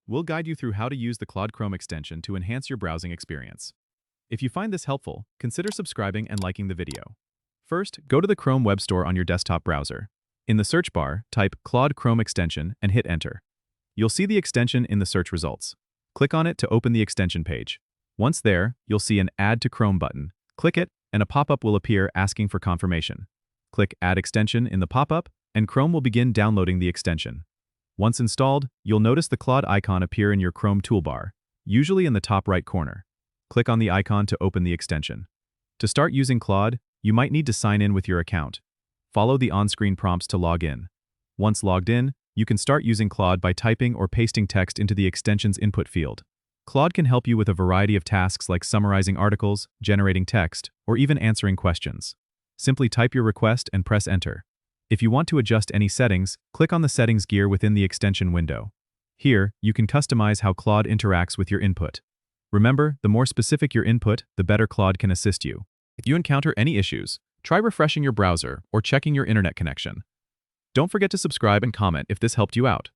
we'll guide you through how to use the Claude Chrome extension to enhance your browsing experience. If you find this helpful, consider subscribing and liking the video. First, go to the Chrome Web Store on your desktop browser. In the search bar, type Claude Chrome Extension and hit Enter. You'll see the extension in the search results. Click on it to open the extension page. Once there, you'll see an Add to Chrome button. Click it, and a pop-up will appear asking for confirmation. Click Add Extension in the pop-up, and Chrome will begin downloading the extension. Once installed, you'll notice the Claude icon appear in your Chrome toolbar, usually in the top right corner. Click on the icon to open the extension. To start using Claude, you might need to sign in with your account. Follow the on-screen prompts to log in. Once logged in, you can start using Claude by typing or pasting text into the extension's input field. Claude can help you with a variety of tasks like summarizing articles, generating text, or even answering questions. Simply type your request and press Enter. If you want to adjust any settings, click on the Settings gear within the extension window. Here, you can customize how Claude interacts with your input. Remember, the more specific your input, the better Claude can assist you. If you encounter any issues, try refreshing your browser or checking your internet connection. Don't forget to subscribe and comment if this helped you out.